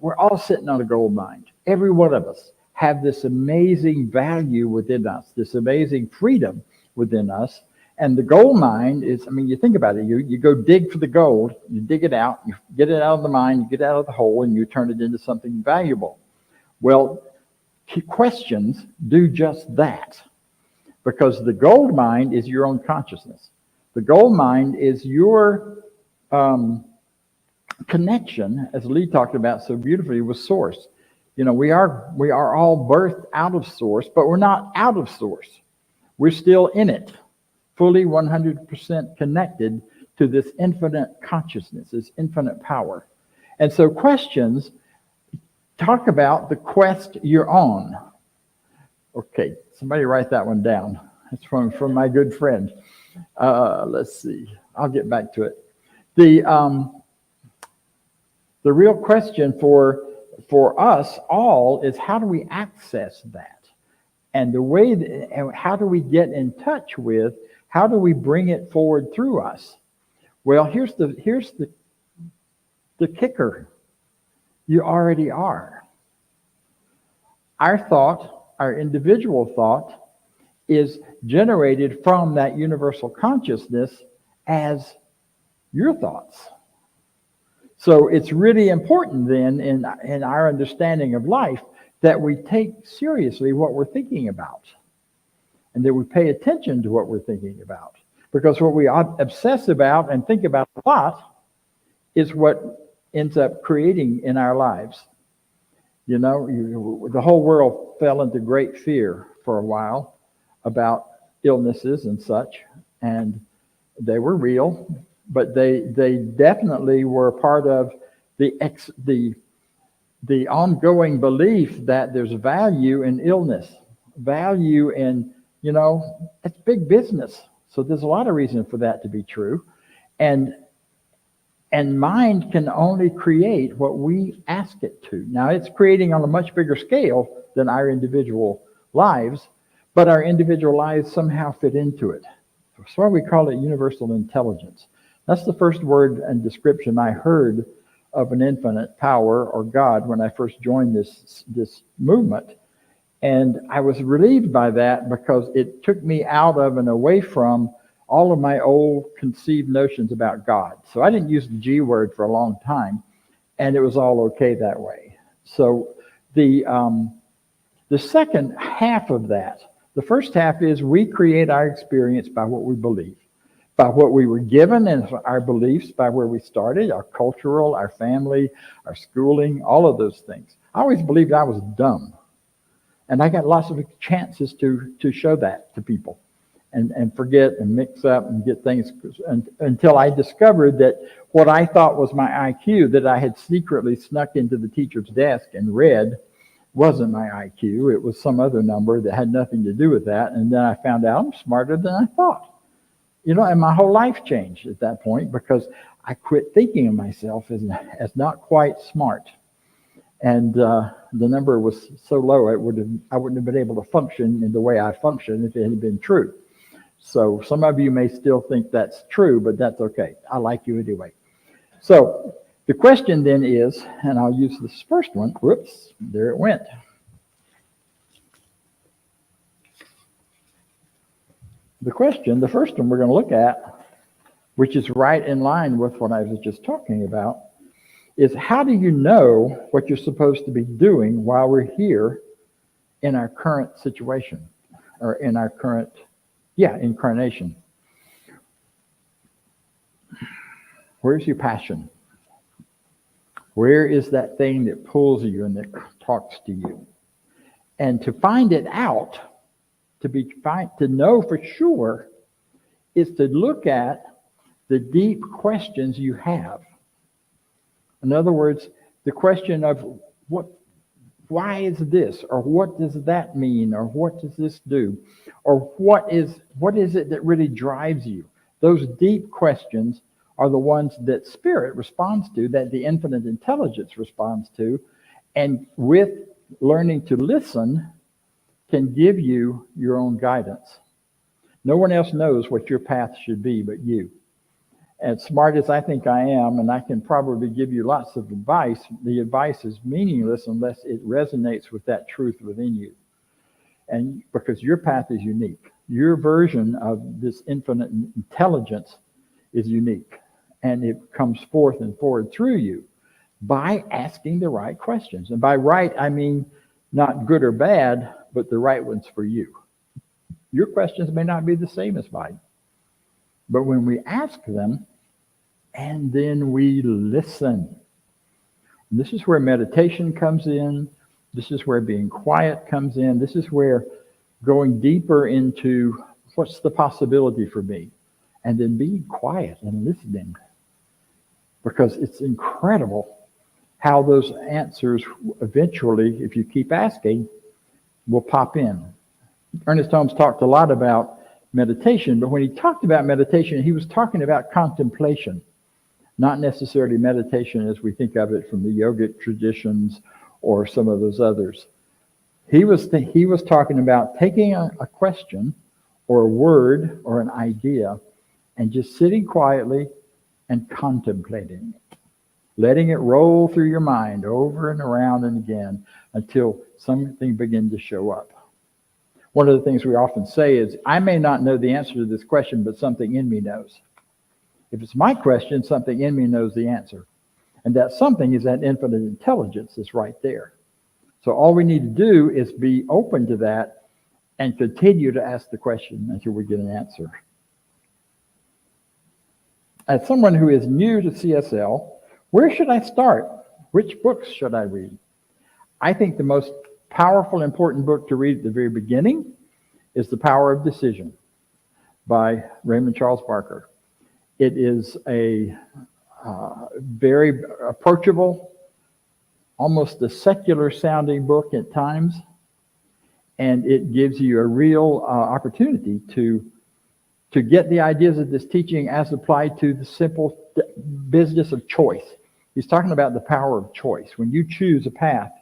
we're all sitting on a gold mine. Every one of us have this amazing value within us, this amazing freedom within us. And the gold mine is, I mean, you think about it, you go dig for the gold, you dig it out, you get it out of the mine, you get it out of the hole, and you turn it into something valuable. Well, questions do just that, because the gold mine is your own consciousness. The gold mine is your connection, as Lee talked about so beautifully, with Source. You know, we are all birthed out of Source, but we're not out of Source. We're still in it, fully 100% connected to this infinite consciousness, this infinite power. And so questions talk about the quest you're on. Okay, somebody write that one down. It's from my good friend. Let's see. I'll get back to it. The real question for us all is, how do we access that? And the way and how do we get in touch with, how do we bring it forward through us? Well, here's the kicker. You already are. Our thought, our individual thought, is generated from that universal consciousness as your thoughts. So it's really important then in our understanding of life that we take seriously what we're thinking about, and that we pay attention to what we're thinking about. Because what we obsess about and think about a lot is what ends up creating in our lives. You know, the whole world fell into great fear for a while about illnesses and such, and they were real, but they definitely were part of the ongoing belief that there's value in illness, value in, you know, it's big business. So there's a lot of reason for that to be true. And mind can only create what we ask it to. Now, it's creating on a much bigger scale than our individual lives, but our individual lives somehow fit into it. That's why we call it universal intelligence. That's the first word and description I heard of an infinite power or God when I first joined this movement. And I was relieved by that, because it took me out of and away from all of my old conceived notions about God. So I didn't use the G word for a long time, and it was all okay that way. So the second half of that, the first half is we create our experience by what we believe, by what we were given and our beliefs, by where we started, our cultural, our family, our schooling, all of those things. I always believed I was dumb. And I got lots of chances to show that to people and forget and mix up and get things until I discovered that what I thought was my IQ that I had secretly snuck into the teacher's desk and read wasn't my IQ. It was some other number that had nothing to do with that. And then I found out I'm smarter than I thought. You know, and my whole life changed at that point, because I quit thinking of myself as not quite smart. And the number was so low, I wouldn't have been able to function in the way I function if it had been true. So some of you may still think that's true, but that's okay. I like you anyway. So the question then is, and I'll use this first one. Whoops, there it went. The question, the first one we're going to look at, which is right in line with what I was just talking about, is how do you know what you're supposed to be doing while we're here in our current situation, or in our current, incarnation? Where's your passion? Where is that thing that pulls you and that talks to you? And to find it out, to know for sure, is to look at the deep questions you have. In other words, the question of why is this, or what does that mean, or what does this do, or what is it that really drives you? Those deep questions are the ones that Spirit responds to, that the infinite intelligence responds to, and with learning to listen can give you your own guidance. No one else knows what your path should be but you. As smart as I think I am, and I can probably give you lots of advice, the advice is meaningless unless it resonates with that truth within you. And because your path is unique, your version of this infinite intelligence is unique, and it comes forth and forward through you by asking the right questions. And by right, I mean not good or bad, but the right ones for you. Your questions may not be the same as mine, but when we ask them and then we listen, this is where meditation comes in. This is where being quiet comes in. This is where going deeper into what's the possibility for me, and then being quiet and listening, because it's incredible how those answers eventually, if you keep asking, will pop in. Ernest Holmes talked a lot about meditation, but when he talked about meditation, he was talking about contemplation, not necessarily meditation as we think of it from the yogic traditions or some of those others. He was talking about taking a question or a word or an idea and just sitting quietly and contemplating it, letting it roll through your mind over and around and again until something begins to show up. One of the things we often say is, I may not know the answer to this question, but something in me knows. If it's my question, something in me knows the answer. And that something is that infinite intelligence that's right there. So all we need to do is be open to that and continue to ask the question until we get an answer. As someone who is new to CSL, where should I start? Which books should I read? I think the most powerful, important book to read at the very beginning is The Power of Decision by Raymond Charles Barker. It is a very approachable, almost a secular sounding book at times, and it gives you a real opportunity to get the ideas of this teaching as applied to the simple business of choice. He's talking about the power of choice. When you choose a path,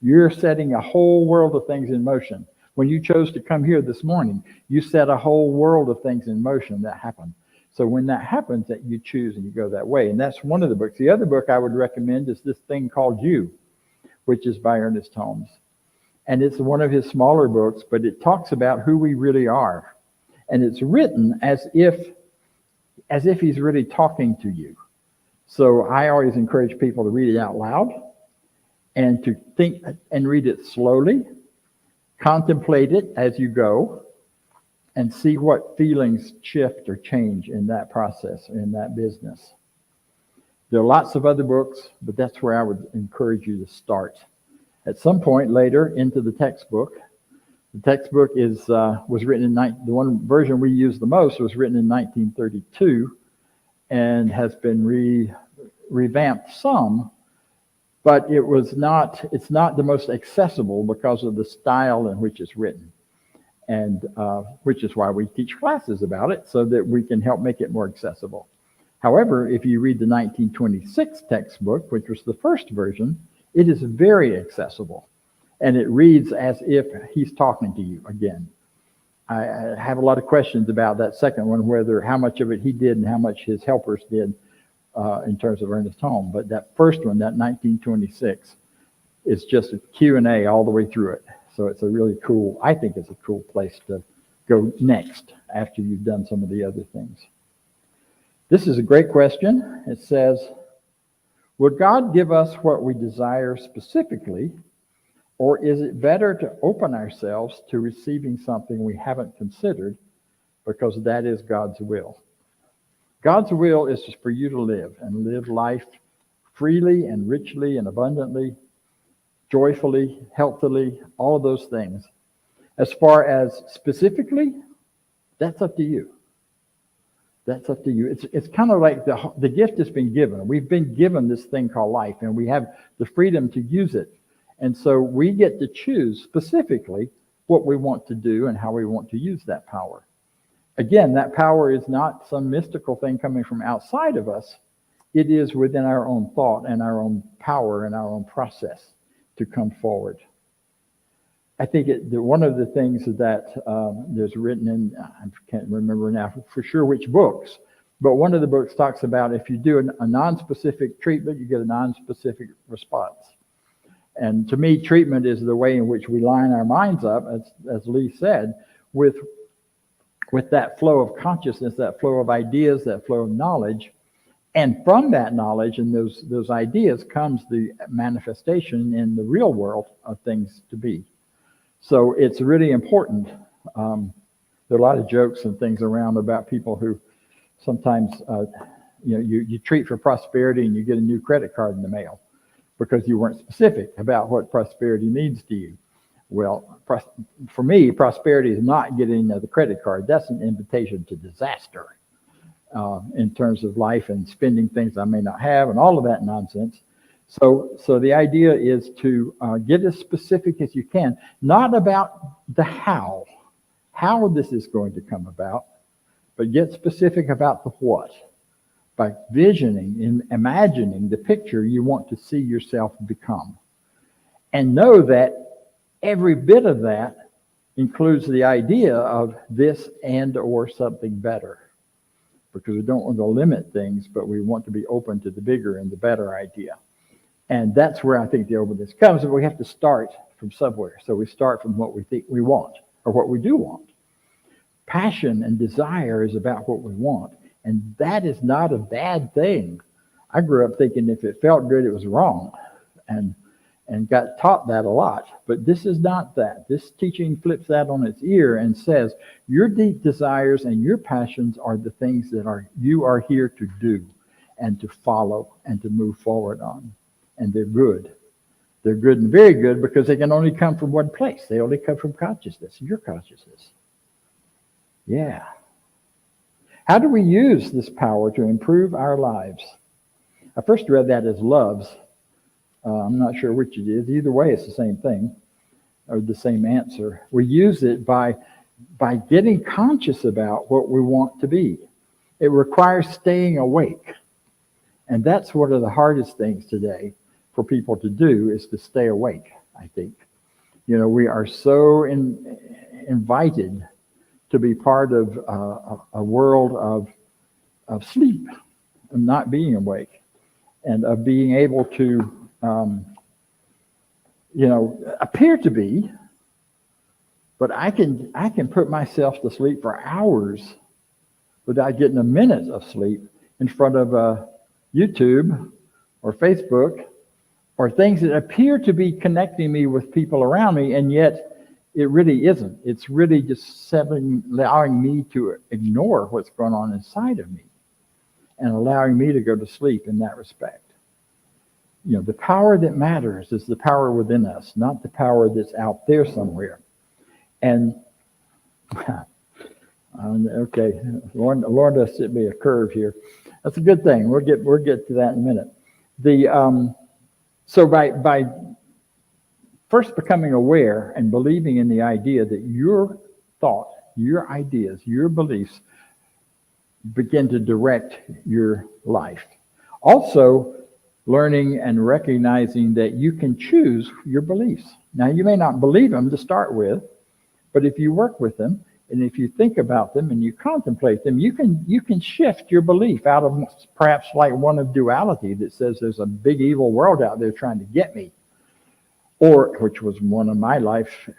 you're setting a whole world of things in motion. When you chose to come here this morning, you set a whole world of things in motion that happen. So when that happens, that you choose and you go that way. And that's one of the books. The other book I would recommend is this thing called You, which is by Ernest Holmes. And it's one of his smaller books, but it talks about who we really are. And it's written as if he's really talking to you. So I always encourage people to read it out loud and to think and read it slowly, contemplate it as you go, and see what feelings shift or change in that process, in that business. There are lots of other books, but that's where I would encourage you to start. At some point later into the textbook. The textbook was written the one version we use the most was written in 1932 and has been revamped some, but it's not the most accessible because of the style in which it's written, and which is why we teach classes about it, so that we can help make it more accessible. However, if you read the 1926 textbook, which was the first version, it is very accessible. And it reads as if he's talking to you again. I have a lot of questions about that second one, how much of it he did and how much his helpers did in terms of Ernest Holmes. But that first one, that 1926, is just a Q&A all the way through it. So it's I think it's a cool place to go next after you've done some of the other things. This is a great question. It says, would God give us what we desire specifically, or is it better to open ourselves to receiving something we haven't considered, because that is God's will? God's will is for you to live life freely and richly and abundantly, joyfully, healthily, all of those things. As far as specifically, that's up to you. That's up to you. It's kind of like the gift has been given. We've been given this thing called life, and we have the freedom to use it. And so we get to choose specifically what we want to do and how we want to use that power. Again, that power is not some mystical thing coming from outside of us. It is within our own thought and our own power and our own process to come forward. I think one of the things that there's written in, I can't remember now for sure which books, But one of the books talks about if you do a non-specific treatment, you get a non-specific response. And to me, treatment is the way in which we line our minds up, as Lee said, with that flow of consciousness, that flow of ideas, that flow of knowledge. And from that knowledge and those ideas comes the manifestation in the real world of things to be. So it's really important. There are a lot of jokes and things around about people who sometimes, you treat for prosperity and you get a new credit card in the mail because you weren't specific about what prosperity means to you. Well, for me, prosperity is not getting the credit card. That's an invitation to disaster in terms of life and spending things I may not have and all of that nonsense. So the idea is to get as specific as you can, not about the how this is going to come about, but get specific about the what, by visioning and imagining the picture you want to see yourself become. And know that every bit of that includes the idea of this and or something better. Because we don't want to limit things, but we want to be open to the bigger and the better idea. And that's where I think the openness comes, and we have to start from somewhere. So we start from what we think we want, or what we do want. Passion and desire is about what we want. And that is not a bad thing. I grew up thinking if it felt good, it was wrong. And got taught that a lot. But this is not that. This teaching flips that on its ear and says, your deep desires and your passions are the things that you are here to do and to follow and to move forward on. And they're good. They're good and very good because they can only come from one place. They only come from consciousness, your consciousness. Yeah. How do we use this power to improve our lives? I first read that as loves. I'm not sure which it is. Either way, it's the same thing, or the same answer. We use it by getting conscious about what we want to be. It requires staying awake. And that's one of the hardest things today for people to do, is to stay awake, I think. We are so invited to be part of a world of sleep and not being awake, and of being able to appear to be, but I can put myself to sleep for hours without getting a minute of sleep in front of YouTube or Facebook or things that appear to be connecting me with people around me, and yet it really isn't. It's really just allowing me to ignore what's going on inside of me and allowing me to go to sleep in that respect. The power that matters is the power within us, not the power that's out there somewhere. And, okay, Lord has set me a curve here. That's a good thing. We'll get to that in a minute. So by first becoming aware and believing in the idea that your thought, your ideas, your beliefs begin to direct your life. Also, learning and recognizing that you can choose your beliefs. Now, you may not believe them to start with, but if you work with them, and if you think about them and you contemplate them, you can shift your belief out of perhaps like one of duality that says there's a big evil world out there trying to get me, or which was one of my life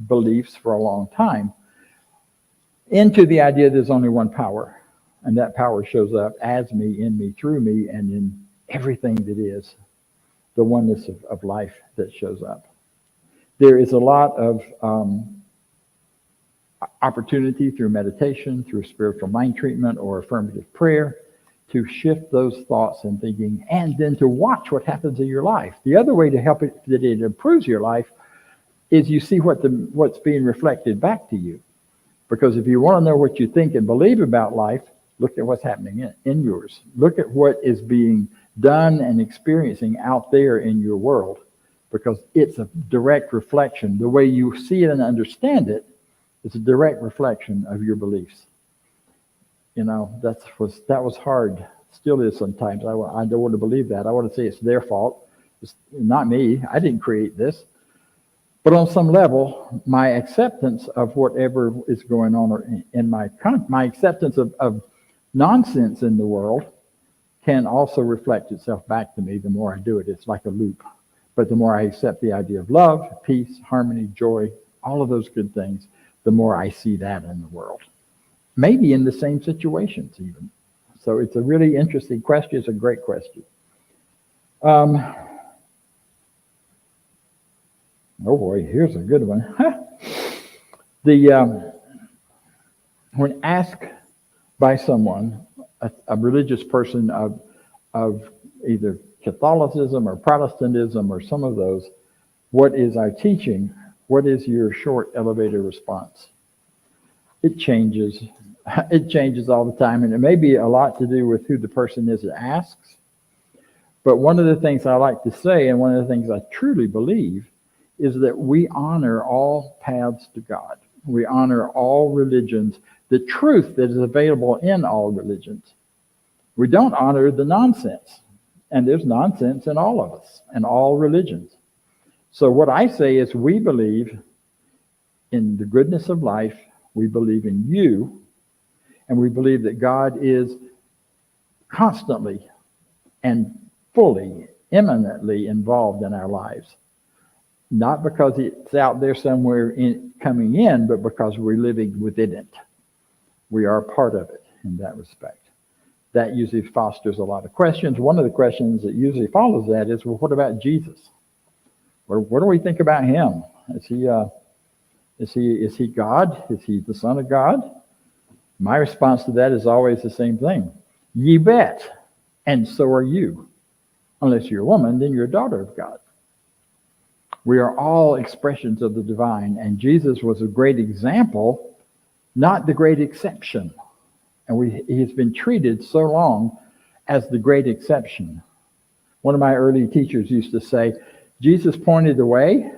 beliefs for a long time, into the idea there's only one power, and that power shows up as me, in me, through me, and in everything that is the oneness of life that shows up. There is a lot of opportunity through meditation, through spiritual mind treatment or affirmative prayer to shift those thoughts and thinking, and then to watch what happens in your life. The other way to help it, that it improves your life, is you see what's being reflected back to you. Because if you want to know what you think and believe about life, look at what's happening in yours. Look at what is being done and experiencing out there in your world, because it's a direct reflection. The way you see it and understand it is a direct reflection of your beliefs. That was hard. Still is sometimes. I don't want to believe that. I want to say it's their fault. It's not me. I didn't create this. But on some level, my acceptance of whatever is going on, or in my acceptance of nonsense in the world can also reflect itself back to me. The more I do it, it's like a loop. But the more I accept the idea of love, peace, harmony, joy, all of those good things, the more I see that in the world. Maybe in the same situations even. So it's a really interesting question. It's a great question. Oh boy, here's a good one. When asked by someone, a religious person of either Catholicism or Protestantism or some of those, what is our teaching? What is your short elevator response? It changes. It changes all the time, and it may be a lot to do with who the person is that asks. But one of the things I like to say, and one of the things I truly believe, is that we honor all paths to God. We honor all religions, the truth that is available in all religions. We don't honor the nonsense. And there's nonsense in all of us and all religions. So what I say is we believe in the goodness of life. We believe in you. And we believe that God is constantly and fully, imminently involved in our lives. Not because it's out there somewhere coming in, but because we're living within it. We are a part of it in that respect. That usually fosters a lot of questions. One of the questions that usually follows that is, well, what about Jesus? What do we think about him? Is he God? Is he the Son of God? My response to that is always the same thing. You bet. And so are you. Unless you're a woman, then you're a daughter of God. We are all expressions of the divine, and Jesus was a great example, not the great exception. And he's been treated so long as the great exception. One of my early teachers used to say, Jesus pointed the way,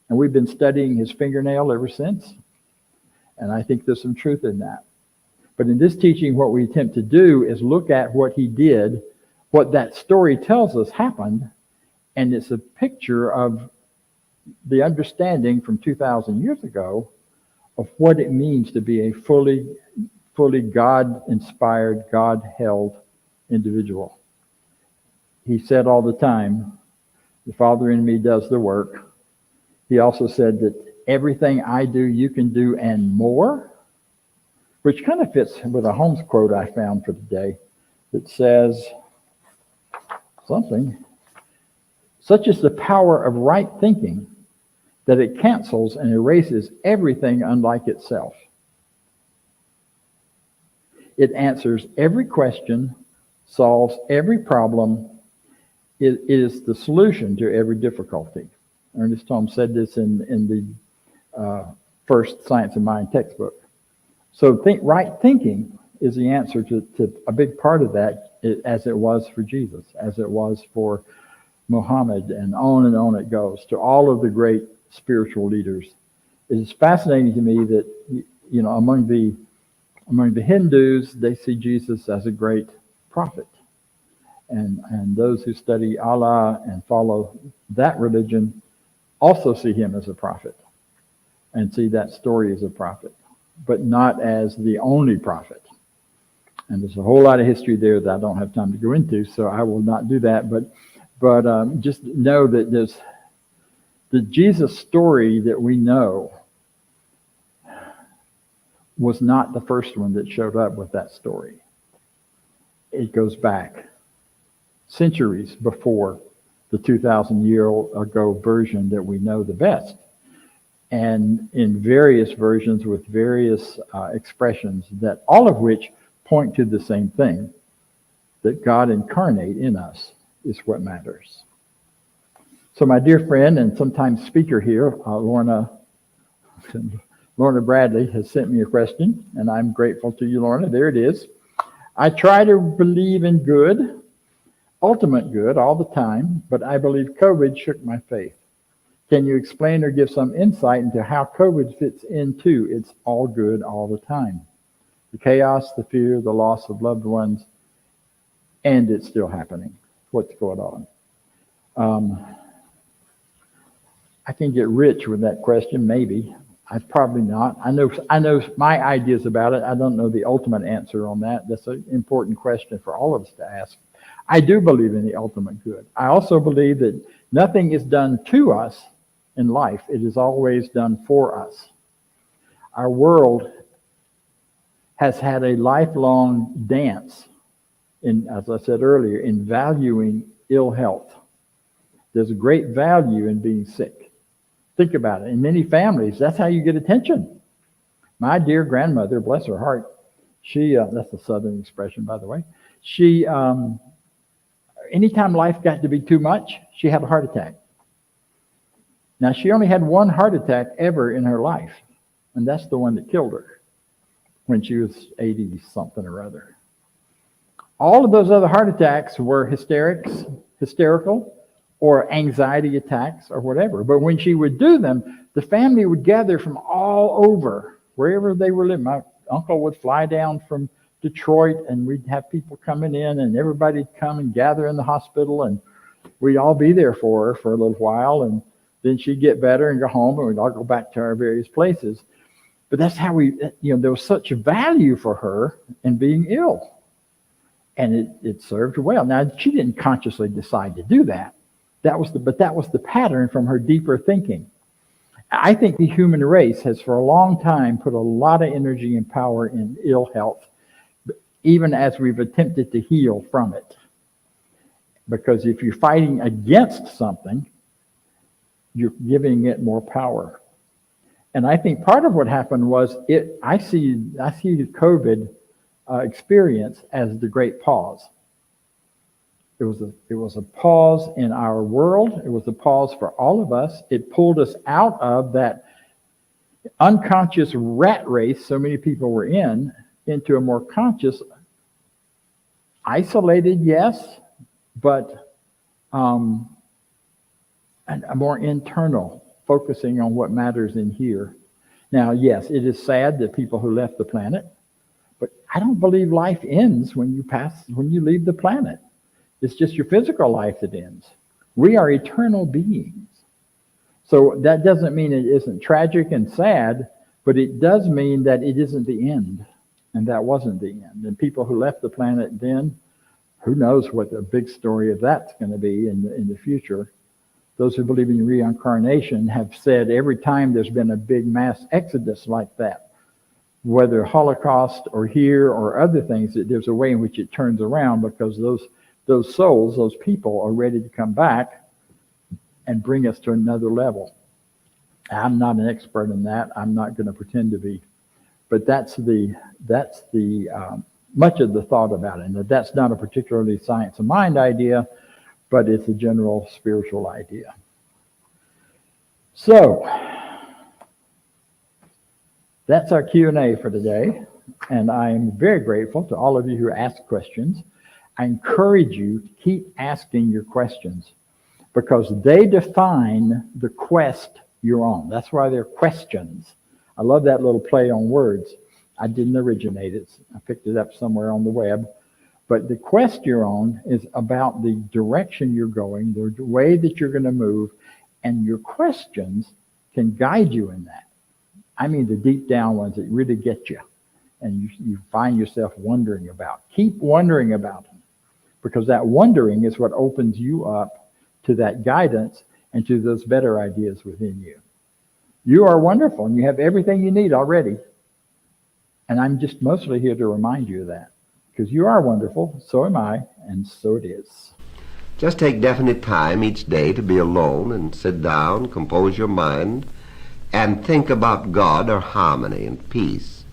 and we've been studying his fingernail ever since. And I think there's some truth in that. But in this teaching, what we attempt to do is look at what he did, what that story tells us happened, and it's a picture of the understanding from 2,000 years ago of what it means to be a fully God-inspired, God-held individual. He said all the time, the Father in me does the work. He also said that everything I do, you can do and more, which kind of fits with a Holmes quote I found for today that says something, such is the power of right thinking that it cancels and erases everything unlike itself. It answers every question, solves every problem. It is the solution to every difficulty. Ernest Holmes said this in the first Science of Mind textbook. So right thinking is the answer to a big part of that, as it was for Jesus, as it was for Muhammad, and on it goes, to all of the great spiritual leaders. It is fascinating to me that, you know, among the Hindus, they see Jesus as a great prophet. And those who study Allah and follow that religion also see him as a prophet and see that story as a prophet, but not as the only prophet. And there's a whole lot of history there that I don't have time to go into, so I will not do that. But just know that there's the Jesus story that we know was not the first one that showed up with that story. It goes back centuries before the 2,000-year-ago version that we know the best. And in various versions with various expressions, that all of which point to the same thing, that God incarnate in us is what matters. So my dear friend and sometimes speaker here, Lorna Bradley, has sent me a question, and I'm grateful to you, Lorna. There it is. I try to believe in good, ultimate good, all the time, but I believe COVID shook my faith. Can you explain or give some insight into how COVID fits into it's all good all the time? The chaos, the fear, the loss of loved ones, and it's still happening. What's going on? I can get rich with that question, maybe. I probably not. I know my ideas about it. I don't know the ultimate answer on that. That's an important question for all of us to ask. I do believe in the ultimate good. I also believe that nothing is done to us in life. It is always done for us. Our world has had a lifelong dance in, as I said earlier, in valuing ill health. There's a great value in being sick. Think about it. In many families, that's how you get attention. My dear grandmother, bless her heart, she, that's a Southern expression, by the way, she, anytime life got to be too much, she had a heart attack. Now, she only had one heart attack ever in her life, and that's the one that killed her when she was 80-something or other. All of those other heart attacks were hysterical, or anxiety attacks, or whatever. But when she would do them, the family would gather from all over, wherever they were living. My uncle would fly down from Detroit, and we'd have people coming in, and everybody'd come and gather in the hospital, and we'd all be there for her for a little while, and then she'd get better and go home, and we'd all go back to our various places. But that's how there was such value for her in being ill. And it served her well. Now, she didn't consciously decide to do that. But that was the pattern from her deeper thinking. I think the human race has for a long time put a lot of energy and power in ill health, even as we've attempted to heal from it. Because if you're fighting against something, you're giving it more power. And I think part of what happened was I see the COVID experience as the great pause. It was a pause in our world. It was a pause for all of us. It pulled us out of that unconscious rat race so many people were in, into a more conscious, isolated, yes, but a more internal, focusing on what matters in here. Now, yes, it is sad that people who left the planet, but I don't believe life ends when you leave the planet. It's just your physical life that ends. We are eternal beings. So that doesn't mean it isn't tragic and sad, but it does mean that it isn't the end. And that wasn't the end. And people who left the planet then, who knows what the big story of that's going to be in the future. Those who believe in reincarnation have said every time there's been a big mass exodus like that, whether Holocaust or here or other things, that there's a way in which it turns around, because those souls, those people are ready to come back and bring us to another level. I'm not an expert in that. I'm not going to pretend to be. But that's the much of the thought about it. And that's not a particularly science of mind idea, but it's a general spiritual idea. So that's our Q&A for today. And I'm very grateful to all of you who asked questions. I encourage you to keep asking your questions, because they define the quest you're on. That's why they're questions. I love that little play on words. I didn't originate it. I picked it up somewhere on the web. But the quest you're on is about the direction you're going, the way that you're going to move, and your questions can guide you in that. I mean the deep down ones that really get you, and you find yourself wondering about. Keep wondering about them, because that wondering is what opens you up to that guidance and to those better ideas within you. You are wonderful, and you have everything you need already. And I'm just mostly here to remind you of that, because you are wonderful, so am I, and so it is. Just take definite time each day to be alone and sit down, compose your mind, and think about God or harmony and peace,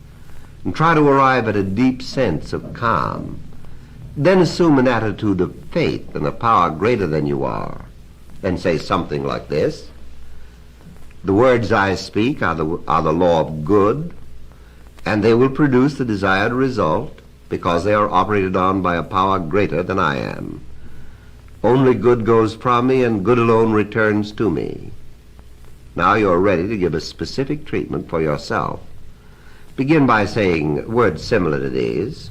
and try to arrive at a deep sense of calm. Then assume an attitude of faith in a power greater than you are, and say something like this: the words I speak are the law of good, and they will produce the desired result because they are operated on by a power greater than I am. Only good goes from me, and good alone returns to me. Now you are ready to give a specific treatment for yourself. Begin by saying words similar to these.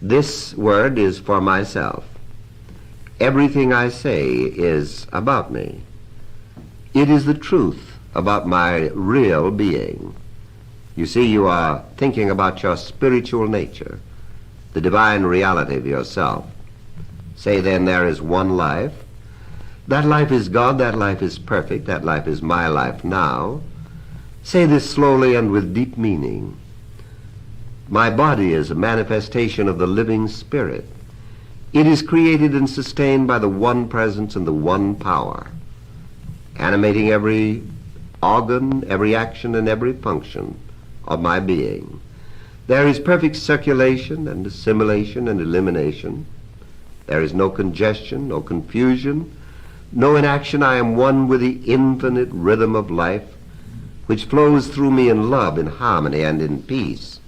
This word is for myself. Everything I say is about me. It is the truth about my real being. You see, you are thinking about your spiritual nature, the divine reality of yourself. Say then, there is one life. That life is God, that life is perfect, that life is my life now. Say this slowly and with deep meaning. My body is a manifestation of the living Spirit. It is created and sustained by the one presence and the one power, animating every organ, every action, and every function of my being. There is perfect circulation and assimilation and elimination. There is no congestion, no confusion, no inaction. I am one with the infinite rhythm of life, which flows through me in love, in harmony, and in peace.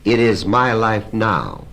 It is my life now.